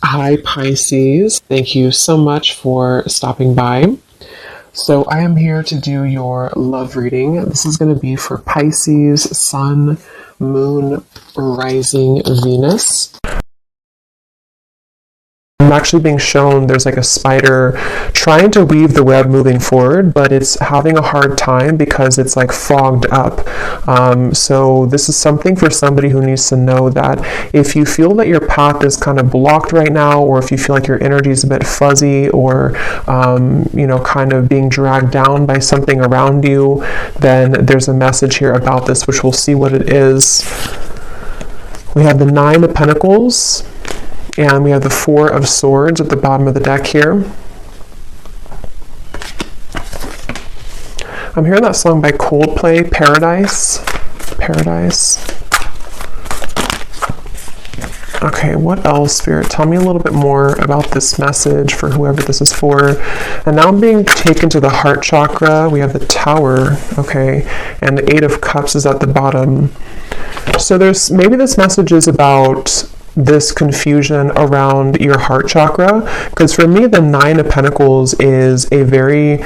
Hi, Pisces. Thank you so much for stopping by. So, I am here to do your love reading. This is going to be for Pisces, Sun, Moon, Rising, Venus. I'm actually being shown there's like a spider trying to weave the web moving forward, but it's having a hard time because it's like fogged up. So this is something for somebody who needs to know that if you feel that your path is kind of blocked right now, or if you feel like your energy is a bit fuzzy, or kind of being dragged down by something around you, then there's a message here about this, which we'll see what it is. We have the Nine of Pentacles. And we have the Four of Swords at the bottom of the deck here. I'm hearing that song by Coldplay, Paradise. Paradise. Okay, what else, Spirit? Tell me a little bit more about this message for whoever this is for. And now I'm being taken to the heart chakra. We have the Tower, okay, and the Eight of Cups is at the bottom. So maybe this message is about this confusion around your heart chakra, because for me the Nine of Pentacles is a very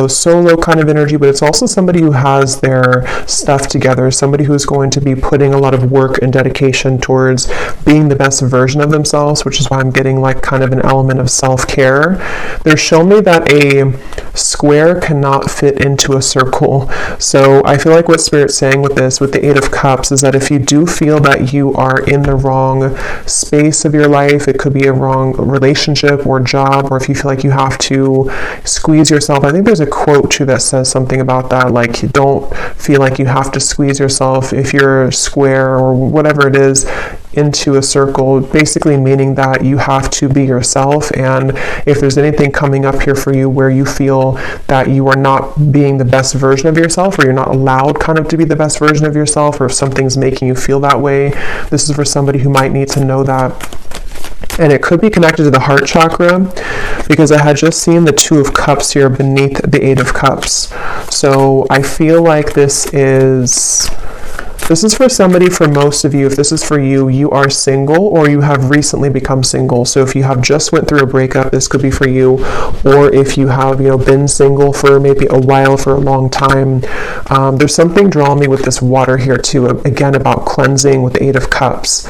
solo kind of energy, but it's also somebody who has their stuff together, somebody who's going to be putting a lot of work and dedication towards being the best version of themselves, which is why I'm getting like kind of an element of self-care. They're showing me that a square cannot fit into a circle. So I feel like what Spirit's saying with this, with the Eight of Cups, is that if you do feel that you are in the wrong space of your life, it could be a wrong relationship or job, or if you feel like you have to squeeze yourself. I think there's a quote too that says something about that, like you don't feel like you have to squeeze yourself if you're square or whatever it is into a circle, basically meaning that you have to be yourself. And if there's anything coming up here for you where you feel that you are not being the best version of yourself, or you're not allowed kind of to be the best version of yourself, or if something's making you feel that way, this is for somebody who might need to know that. And it could be connected to the heart chakra, because I had just seen the Two of Cups here beneath the Eight of Cups. So I feel like this is for somebody, for most of you. If this is for you, you are single, or you have recently become single. So if you have just went through a breakup, this could be for you. Or if you have been single for maybe a while, for a long time. There's something drawing me with this water here too, again about cleansing with the Eight of Cups.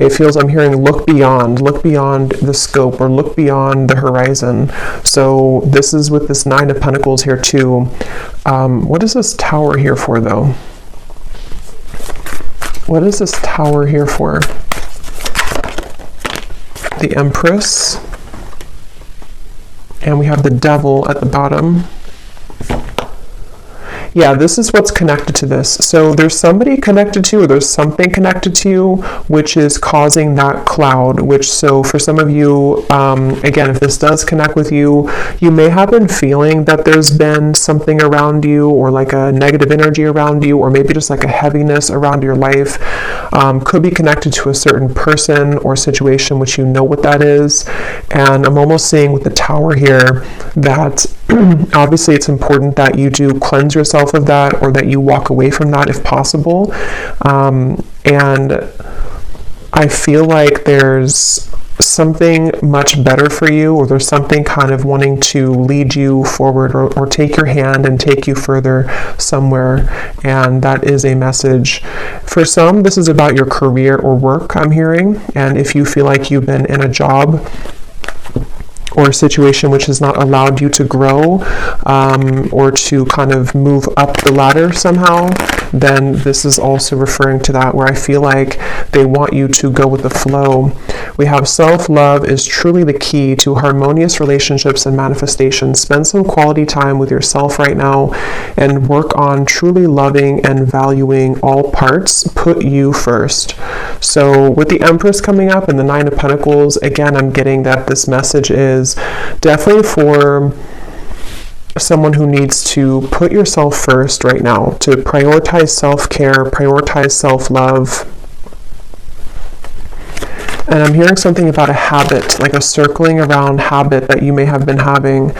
It feels, I'm hearing look beyond the scope, or look beyond the horizon. So this is with this Nine of Pentacles here too. What is this Tower here for though? What is this Tower here for? The Empress. And we have the Devil at the bottom. Yeah, this is what's connected to this. So there's somebody connected to, or there's something connected to you, which is causing that cloud, so for some of you, again, if this does connect with you, you may have been feeling that there's been something around you, or like a negative energy around you, or maybe just like a heaviness around your life. Could be connected to a certain person or situation, which you know what that is. And I'm almost seeing with the Tower here that obviously it's important that you do cleanse yourself of that, or that you walk away from that if possible. And I feel like there's something much better for you, or there's something kind of wanting to lead you forward, or take your hand and take you further somewhere. And that is a message. For some, this is about your career or work, I'm hearing. And if you feel like you've been in a job or a situation which has not allowed you to grow, or to kind of move up the ladder somehow, then this is also referring to that, where I feel like they want you to go with the flow. We have self-love is truly the key to harmonious relationships and manifestations. Spend some quality time with yourself right now, and work on truly loving and valuing all parts. Put you first. So with the Empress coming up and the Nine of Pentacles, again, I'm getting that this message is definitely for someone who needs to put yourself first right now, to prioritize self-care, prioritize self-love. And I'm hearing something about a habit, like a circling around habit that you may have been having.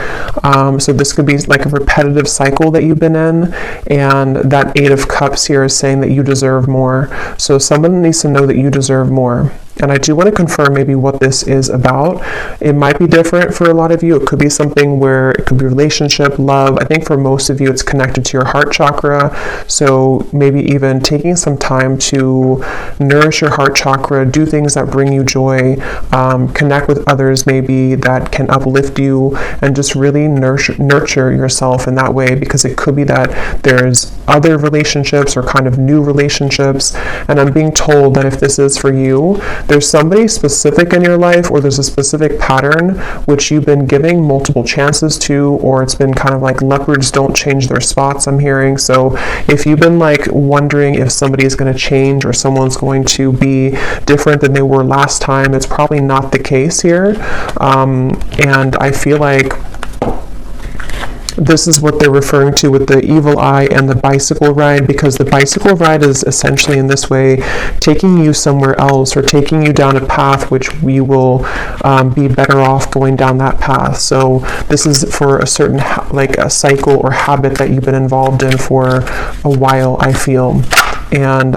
So this could be like a repetitive cycle that you've been in. And that Eight of Cups here is saying that you deserve more. So someone needs to know that you deserve more. And I do want to confirm maybe what this is about. It might be different for a lot of you. It could be something where it could be relationship, love. I think for most of you, it's connected to your heart chakra. So maybe even taking some time to nourish your heart chakra, do things that bring you joy, connect with others maybe that can uplift you, and just really nurture yourself in that way, because it could be that there's other relationships or kind of new relationships. And I'm being told that if this is for you, there's somebody specific in your life, or there's a specific pattern which you've been giving multiple chances to, or it's been kind of like leopards don't change their spots, I'm hearing. So if you've been like wondering if somebody is going to change or someone's going to be different than they were last time, it's probably not the case here. And I feel like this is what they're referring to with the evil eye and the bicycle ride, because the bicycle ride is essentially in this way taking you somewhere else, or taking you down a path which we will be better off going down that path. So this is for a certain like a cycle or habit that you've been involved in for a while, I feel. And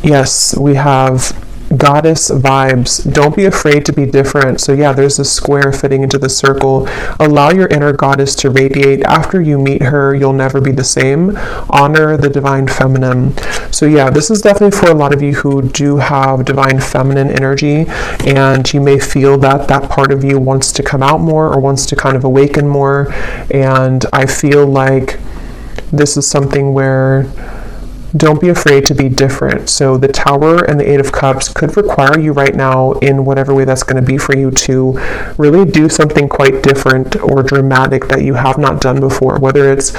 yes, we have goddess vibes. Don't be afraid to be different. So yeah, there's a square fitting into the circle. Allow your inner goddess to radiate. After you meet her, you'll never be the same. Honor the divine feminine. So yeah, this is definitely for a lot of you who do have divine feminine energy, and you may feel that that part of you wants to come out more, or wants to kind of awaken more. And I feel like this is something where don't be afraid to be different. So the Tower and the Eight of Cups could require you right now, in whatever way that's going to be for you, to really do something quite different or dramatic that you have not done before. Whether it's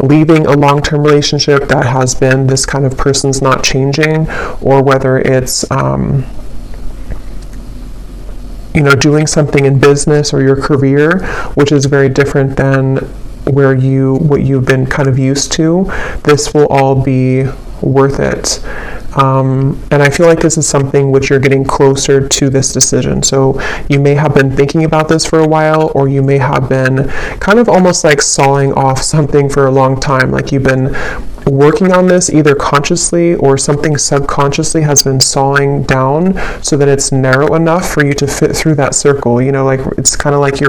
leaving a long-term relationship that has been this kind of person's not changing, or whether it's doing something in business or your career, which is very different than what you've been kind of used to. This will all be worth it. And I feel like this is something which you're getting closer to this decision. So you may have been thinking about this for a while, or you may have been kind of almost like sawing off something for a long time. Like you've been working on this either consciously, or something subconsciously has been sawing down so that it's narrow enough for you to fit through that circle. Like it's kind of like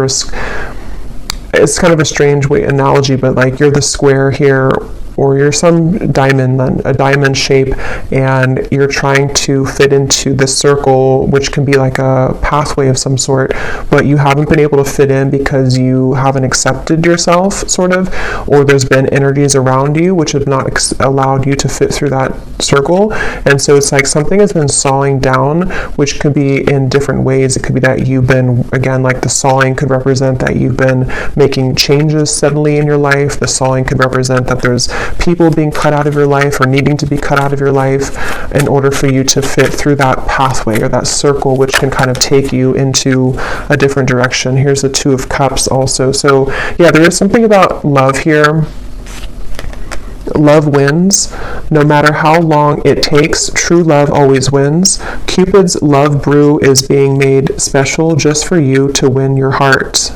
it's kind of a strange analogy, but like you're the square here, or you're some a diamond shape, and you're trying to fit into this circle, which can be like a pathway of some sort, but you haven't been able to fit in because you haven't accepted yourself, sort of, or there's been energies around you which have not allowed you to fit through that circle. And so it's like something has been sawing down, which could be in different ways. It could be that you've been, again, like the sawing could represent that you've been making changes suddenly in your life. The sawing could represent that there's people being cut out of your life, or needing to be cut out of your life, in order for you to fit through that pathway or that circle, which can kind of take you into a different direction. Here's the Two of Cups also. So yeah, there is something about love here. Love wins. No matter how long it takes, true love always wins. Cupid's love brew is being made special just for you to win your heart.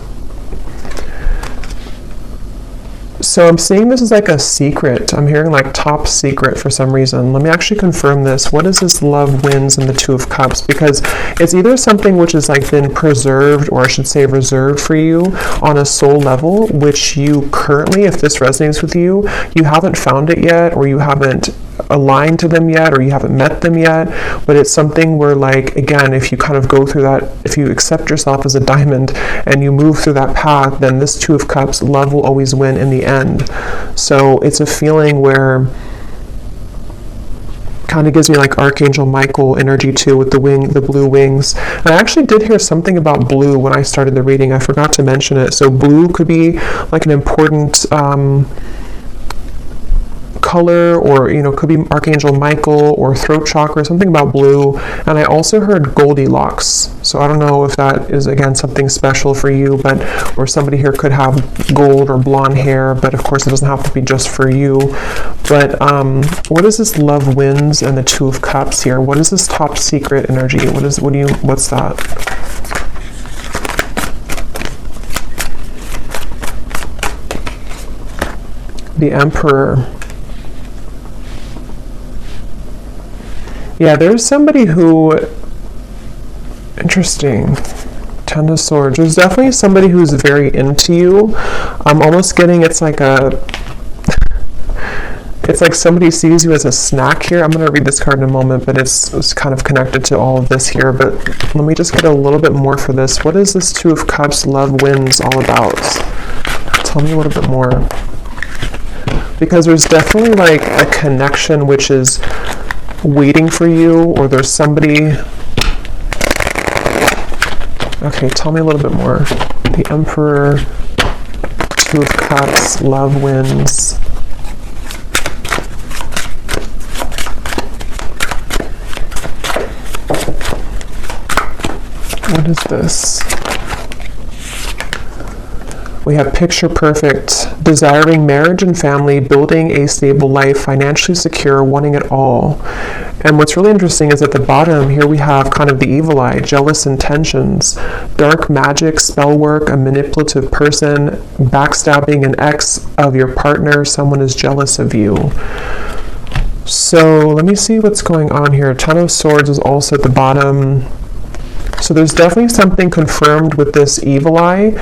So I'm seeing this as like a secret. I'm hearing like top secret for some reason. Let me actually confirm this. What is this love wins in the Two of Cups? Because it's either something which has like been preserved, or I should say reserved for you on a soul level, which you currently, if this resonates with you, you haven't found it yet, or you haven't aligned to them yet, or you haven't met them yet. But it's something where, like, again, if you kind of go through that, if you accept yourself as a diamond and you move through that path, then this Two of Cups, love will always win in the end. So it's a feeling where kind of gives me like Archangel Michael energy too, with the blue wings. And I actually did hear something about blue when I started the reading. I forgot to mention it. So blue could be like an important color, or could be Archangel Michael or throat chakra, something about blue. And I also heard Goldilocks, so I don't know if that is again something special for you, but or somebody here could have gold or blonde hair, but of course it doesn't have to be just for you. But what is this love wins and the Two of Cups here? What is this top secret energy? What's that? The Emperor. Yeah, there's somebody who, interesting. Ten of Swords. There's definitely somebody who's very into you. I'm almost getting it's like somebody sees you as a snack here. I'm going to read this card in a moment, but it's kind of connected to all of this here. But let me just get a little bit more for this. What is this Two of Cups, Love Wins all about? Tell me a little bit more. Because there's definitely like a connection which is waiting for you, or there's somebody... Okay, tell me a little bit more. The Emperor, Two of Cups, Love Wins. What is this? We have picture perfect, desiring marriage and family, building a stable life, financially secure, wanting it all. And what's really interesting is at the bottom here we have kind of the evil eye, jealous intentions, dark magic, spell work, a manipulative person, backstabbing an ex of your partner, someone is jealous of you. So let me see what's going on here. Ten of Swords is also at the bottom. So there's definitely something confirmed with this evil eye.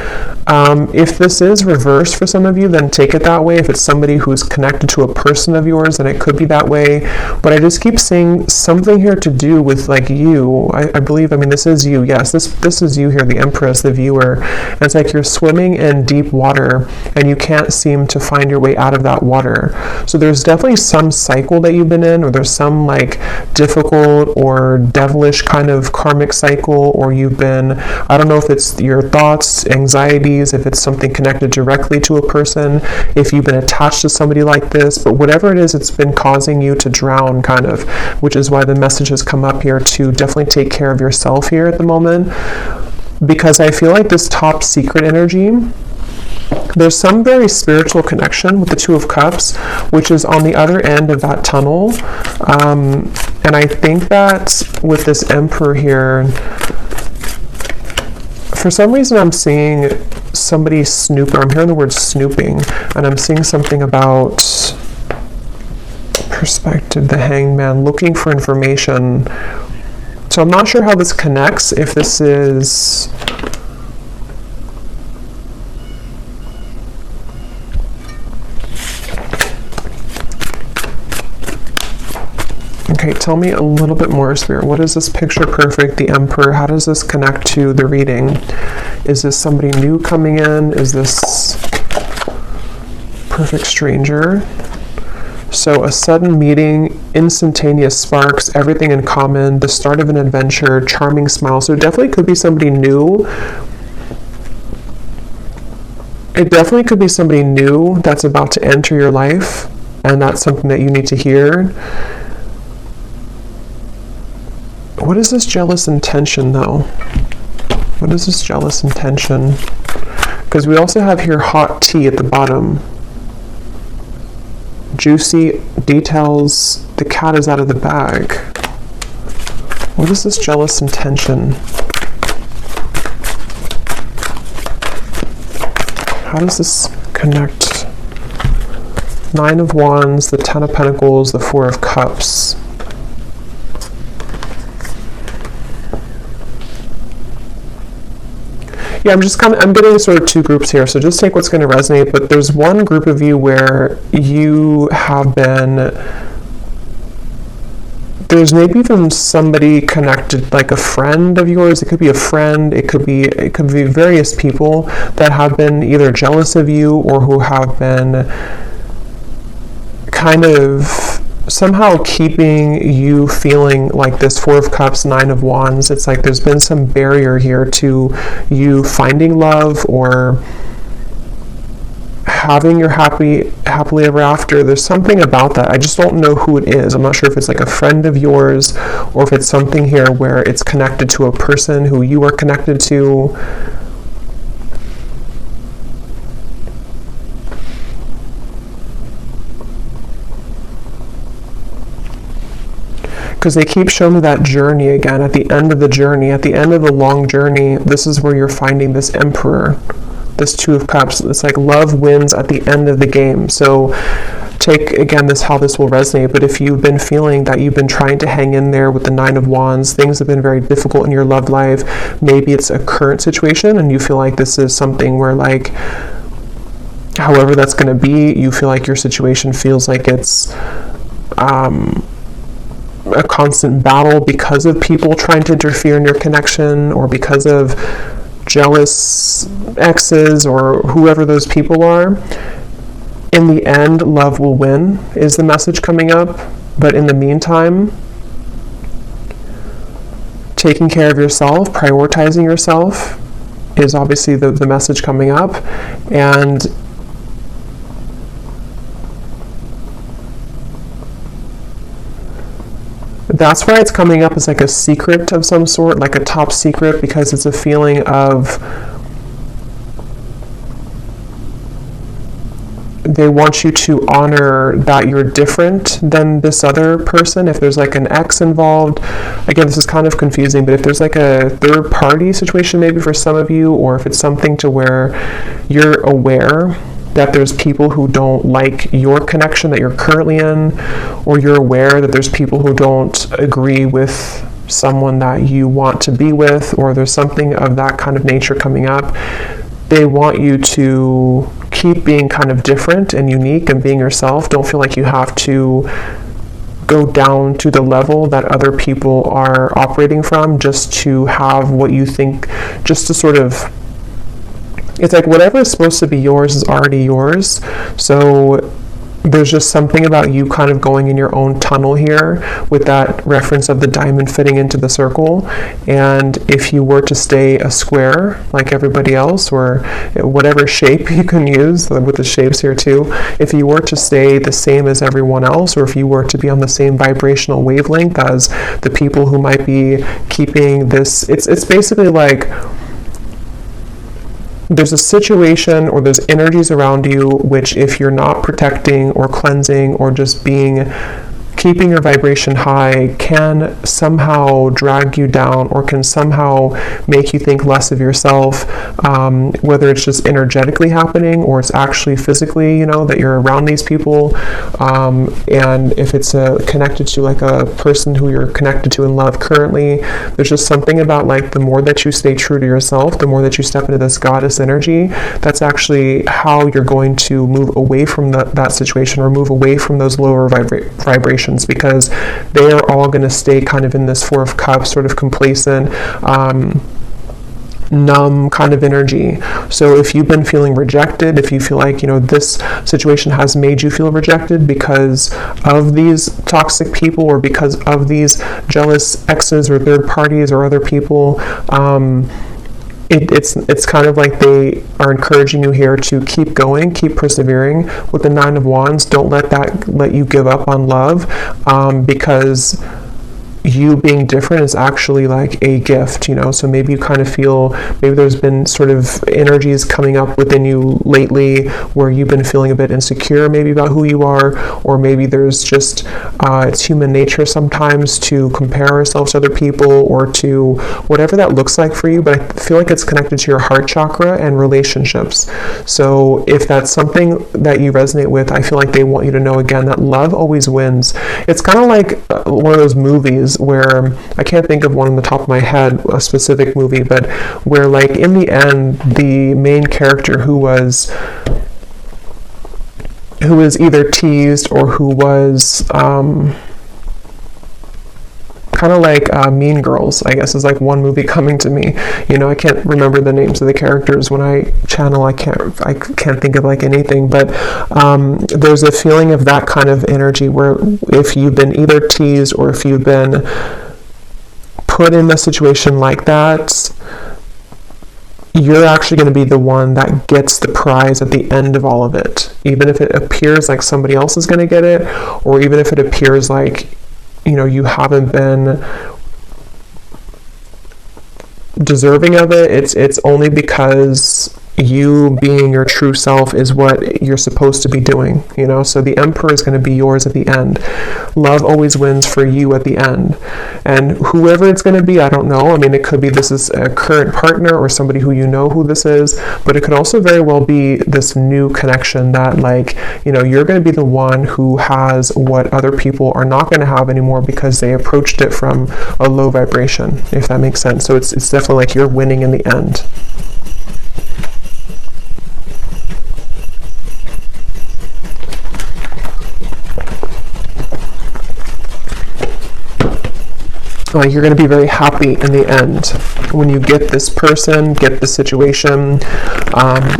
If this is reversed for some of you, then take it that way. If it's somebody who's connected to a person of yours, then it could be that way. But I just keep seeing something here to do with like you. I believe, I mean, this is you. Yes, this is you here, the Empress, the viewer. And it's like you're swimming in deep water and you can't seem to find your way out of that water. So there's definitely some cycle that you've been in, or there's some like difficult or devilish kind of karmic cycle, or you've been, I don't know if it's your thoughts, anxieties, if it's something connected directly to a person, if you've been attached to somebody like this, but whatever it is, it's been causing you to drown kind of, which is why the message has come up here to definitely take care of yourself here at the moment. Because I feel like this top secret energy, there's some very spiritual connection with the Two of Cups, which is on the other end of that tunnel. And I think that with this Emperor here, for some reason I'm seeing somebody snoop, or I'm hearing the word snooping, and I'm seeing something about perspective, the Hangman, looking for information. So I'm not sure how this connects, if this is... Okay, tell me a little bit more, Spirit. What is this picture perfect, the Emperor? How does this connect to the reading? Is this somebody new coming in? Is this perfect stranger? So a sudden meeting, instantaneous sparks, everything in common, the start of an adventure, charming smile. So it definitely could be somebody new. It definitely could be somebody new that's about to enter your life, and that's something that you need to hear. What is this jealous intention, though? What is this jealous intention? Because we also have here hot tea at the bottom. Juicy details. The cat is out of the bag. What is this jealous intention? How does this connect? Nine of Wands, the Ten of Pentacles, the Four of Cups. Yeah, I'm getting sort of two groups here, so just take what's going to resonate, but there's one group of you where you have been, there's maybe even somebody connected, like a friend of yours. It could be a friend, it could be various people that have been either jealous of you or who have been kind of somehow keeping you feeling like this Four of Cups, Nine of Wands. It's like there's been some barrier here to you finding love or having your happily ever after. There's something about that. I just don't know who it is. I'm not sure if it's like a friend of yours or if it's something here where it's connected to a person who you are connected to. Because they keep showing me that journey again. At the end of the journey, at the end of the long journey, this is where you're finding this Emperor, this Two of Cups. It's like love wins at the end of the game. So take, again, how this will resonate, but if you've been feeling that you've been trying to hang in there with the Nine of Wands, things have been very difficult in your love life, maybe it's a current situation and you feel like this is something where, like, however that's going to be, you feel like your situation feels like it's a constant battle because of people trying to interfere in your connection, or because of jealous exes or whoever those people are. In the end, love will win is the message coming up. But in the meantime, taking care of yourself, prioritizing yourself is obviously the message coming up. And that's why it's coming up as like a secret of some sort, like a top secret, because it's a feeling of they want you to honor that you're different than this other person. If there's like an ex involved, again, this is kind of confusing, but if there's like a third party situation maybe for some of you, or if it's something to where you're aware that there's people who don't like your connection that you're currently in, or you're aware that there's people who don't agree with someone that you want to be with, or there's something of that kind of nature coming up, they want you to keep being kind of different and unique and being yourself. Don't feel like you have to go down to the level that other people are operating from just to have what you think, just to sort of, it's like whatever is supposed to be yours is already yours. So there's just something about you kind of going in your own tunnel here with that reference of the diamond fitting into the circle. And if you were to stay a square like everybody else, or whatever shape you can use with the shapes here too, if you were to stay the same as everyone else, or if you were to be on the same vibrational wavelength as the people who might be keeping this, it's basically like there's a situation or there's energies around you which, if you're not protecting or cleansing or just keeping your vibration high, can somehow drag you down or can somehow make you think less of yourself, whether it's just energetically happening or it's actually physically, that you're around these people. And if it's connected to like a person who you're connected to in love currently, there's just something about like the more that you stay true to yourself, the more that you step into this goddess energy, that's actually how you're going to move away from that situation, or move away from those lower vibrations, because they are all going to stay kind of in this Four of Cups, sort of complacent, numb kind of energy. So if you've been feeling rejected, if you feel like, this situation has made you feel rejected because of these toxic people, or because of these jealous exes or third parties or other people, it's kind of like they are encouraging you here to keep going, keep persevering. With the Nine of Wands, don't let you give up on love, because you being different is actually like a gift, so maybe you kind of feel, maybe there's been sort of energies coming up within you lately where you've been feeling a bit insecure maybe about who you are, or maybe there's just it's human nature sometimes to compare ourselves to other people, or to whatever that looks like for you. But I feel like it's connected to your heart chakra and relationships. So if that's something that you resonate with, I feel like they want you to know again that love always wins. It's kind of like one of those movies where, I can't think of one on the top of my head, a specific movie, but where like in the end the main character who was either teased or who was kind of like Mean Girls, I guess, is like one movie coming to me. I can't remember the names of the characters when I channel. I can't think of like anything, but there's a feeling of that kind of energy where if you've been either teased or if you've been put in a situation like that, you're actually going to be the one that gets the prize at the end of all of it. Even if it appears like somebody else is going to get it, or even if it appears like you haven't been deserving of it, it's only because you being your true self is what you're supposed to be doing, you know? So the Emperor is going to be yours at the end. Love always wins for you at the end. And whoever it's going to be, I don't know. I mean, it could be this is a current partner or somebody who you know who this is, but it could also very well be this new connection that, like, you know, you're going to be the one who has what other people are not going to have anymore because they approached it from a low vibration, if that makes sense. So it's definitely like you're winning in the end. You're going to be very happy in the end when you get this person, get the situation,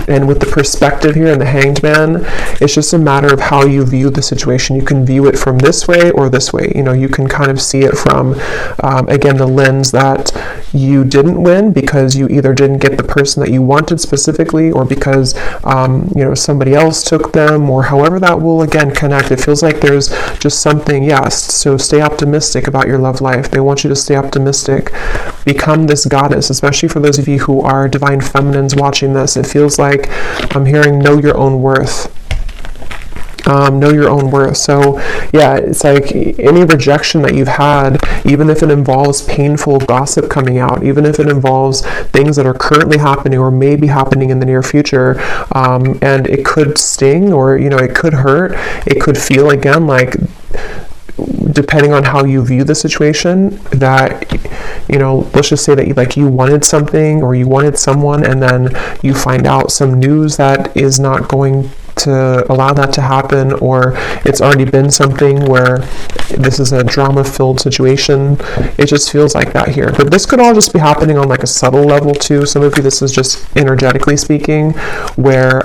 and with the perspective here and the Hanged Man, it's just a matter of how you view the situation. You can view it from this way or this way. You know, you can kind of see it from, again, the lens that you didn't win because you either didn't get the person that you wanted specifically, or because, you know, somebody else took them, or however that will, again, connect. It feels like there's just something, yes, so stay optimistic about your love life. They want you to stay optimistic. Become this goddess, especially for those of you who are divine feminines watching this. It feels like I'm hearing know your own worth. Know your own worth. So yeah, it's like any rejection that you've had, even if it involves painful gossip coming out, even if it involves things that are currently happening or may be happening in the near future, and it could sting, or, you know, it could hurt, it could feel, again, like, depending on how you view the situation, that, you know, let's just say that you wanted something or you wanted someone, and then you find out some news that is not going to allow that to happen, or it's already been something where this is a drama-filled situation. It just feels like that here. But this could all just be happening on like a subtle level too. Some of you, this is just energetically speaking, where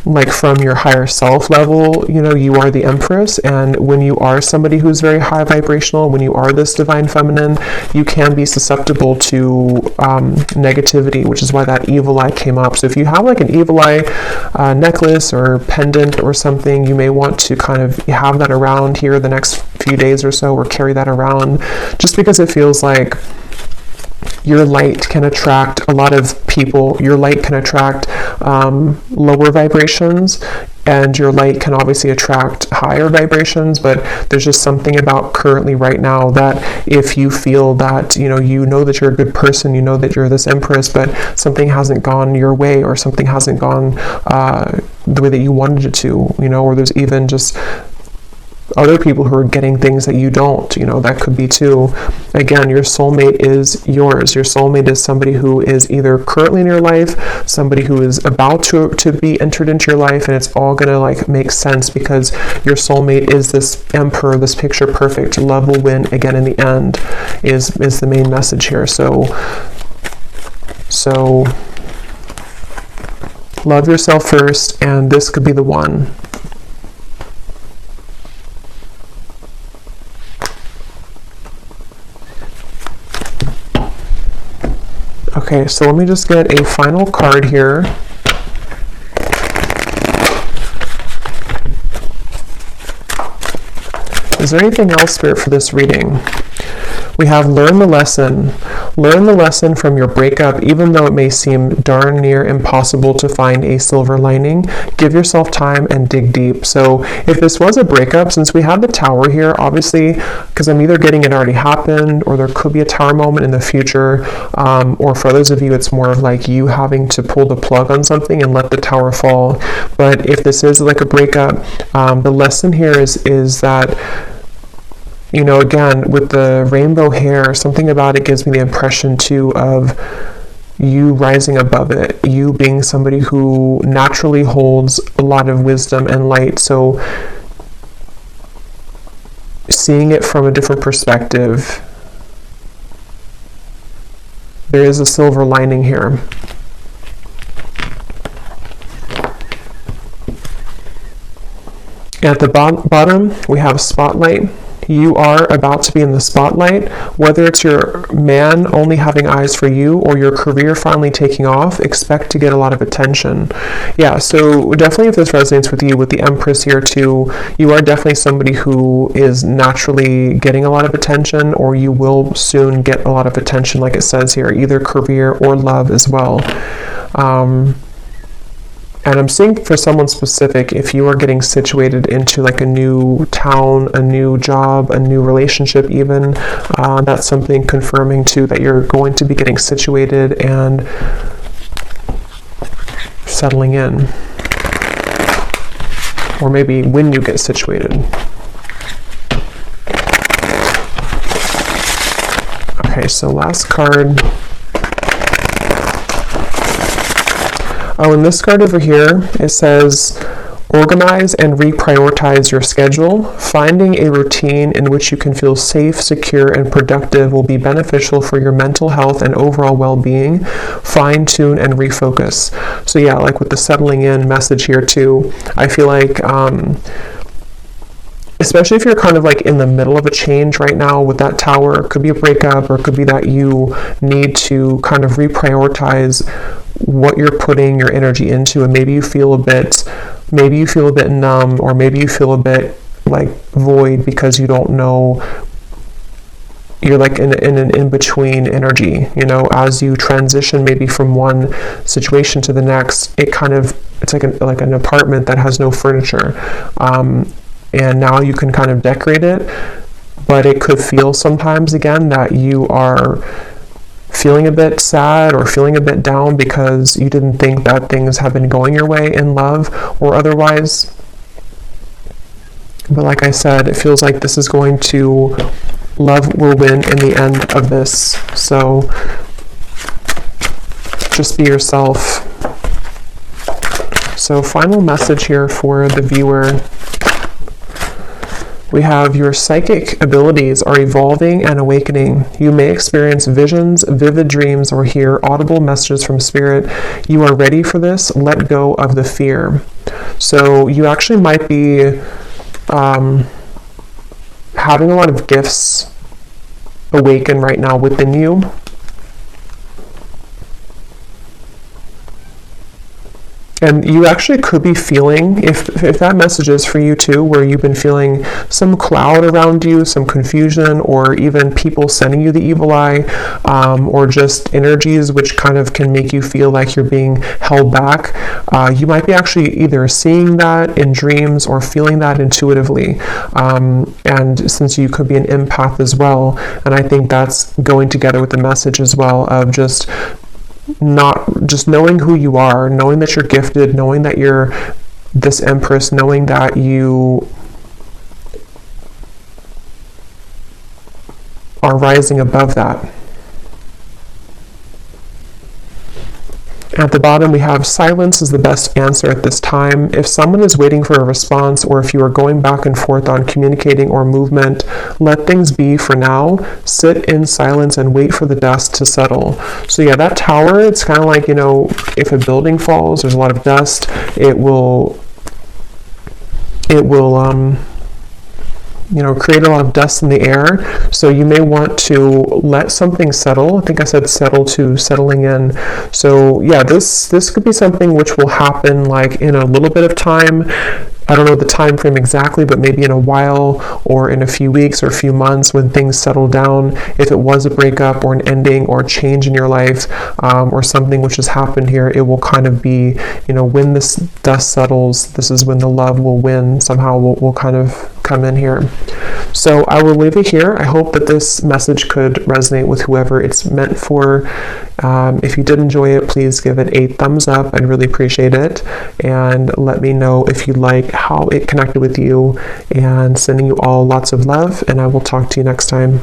like from your higher self level, you know, you are the Empress, and when you are somebody who's very high vibrational, when you are this divine feminine, you can be susceptible to negativity, which is why that evil eye came up. So if you have like an evil eye necklace or pendant or something, you may want to kind of have that around here the next few days or so, or carry that around, just because it feels like your light can attract a lot of people. Your light can attract lower vibrations, and your light can obviously attract higher vibrations, but there's just something about currently right now that if you feel that, you know that you're a good person, you know that you're this Empress, but something hasn't gone your way, or something hasn't gone the way that you wanted it to, you know, or there's even just other people who are getting things that you don't, you know, that could be too. Again, your soulmate is yours. Your soulmate is somebody who is either currently in your life, somebody who is about to be entered into your life, and it's all gonna like make sense because your soulmate is this Emperor, this picture perfect. Love will win again in the end is the main message here. So love yourself first, and this could be the one. Okay, so let me just get a final card here. Is there anything else, Spirit, for this reading? We have learn the lesson. Learn the lesson from your breakup, even though it may seem darn near impossible to find a silver lining. Give yourself time and dig deep. So if this was a breakup, since we have the Tower here, obviously, because I'm either getting it already happened, or there could be a Tower moment in the future, or for others of you, it's more of like you having to pull the plug on something and let the Tower fall. But if this is like a breakup, the lesson here is that, you know, again, with the rainbow hair, something about it gives me the impression too of you rising above it, you being somebody who naturally holds a lot of wisdom and light. So seeing it from a different perspective, there is a silver lining here. At the bottom, we have spotlight. You are about to be in the spotlight, whether it's your man only having eyes for you or your career finally taking off. Expect to get a lot of attention. Yeah, so definitely if this resonates with you with the Empress here too, you are definitely somebody who is naturally getting a lot of attention, or you will soon get a lot of attention, like it says here, either career or love as well. And I'm seeing for someone specific, if you are getting situated into like a new town, a new job, a new relationship even, that's something confirming too that you're going to be getting situated and settling in. Or maybe when you get situated. Okay, so last card. Oh, and this card over here, it says, organize and reprioritize your schedule. Finding a routine in which you can feel safe, secure, and productive will be beneficial for your mental health and overall well-being. Fine-tune and refocus. So yeah, like with the settling in message here too, I feel like, especially if you're kind of like in the middle of a change right now with that Tower, it could be a breakup, or it could be that you need to kind of reprioritize what you're putting your energy into, and maybe you feel a bit numb, or maybe you feel a bit like void because you don't know, you're like in an in-between energy, you know, as you transition maybe from one situation to the next. It's like an apartment that has no furniture, and now you can kind of decorate it, but it could feel sometimes again that you are feeling a bit sad or feeling a bit down because you didn't think that things have been going your way in love or otherwise. But like I said, it feels like this is going to, love will win in the end of this. So just be yourself. So final message here for the viewer. We have, your psychic abilities are evolving and awakening. You may experience visions, vivid dreams, or hear audible messages from spirit. You are ready for this. Let go of the fear. So you actually might be having a lot of gifts awaken right now within you. And you actually could be feeling, if that message is for you too, where you've been feeling some cloud around you, some confusion, or even people sending you the evil eye, or just energies which kind of can make you feel like you're being held back. You might be actually either seeing that in dreams or feeling that intuitively. And since you could be an empath as well, and I think that's going together with the message as well of just knowing who you are, knowing that you're gifted, knowing that you're this Empress, knowing that you are rising above that. At the bottom, we have silence is the best answer at this time. If someone is waiting for a response, or if you are going back and forth on communicating or movement, let things be for now. Sit in silence and wait for the dust to settle. So yeah, that Tower, it's kind of like, you know, if a building falls, there's a lot of dust, it will create a lot of dust in the air. So you may want to let something settle. I think I said settle to settling in. So yeah, this could be something which will happen like in a little bit of time. I don't know the time frame exactly, but maybe in a while or in a few weeks or a few months when things settle down. If it was a breakup or an ending or a change in your life, or something which has happened here, it will kind of be, when this dust settles, this is when the love will win. Somehow will kind of come in here. So I will leave it here. I hope that this message could resonate with whoever it's meant for. If you did enjoy it, please give it a thumbs up. I'd really appreciate it. And let me know if you like how it connected with you, and sending you all lots of love, and I will talk to you next time.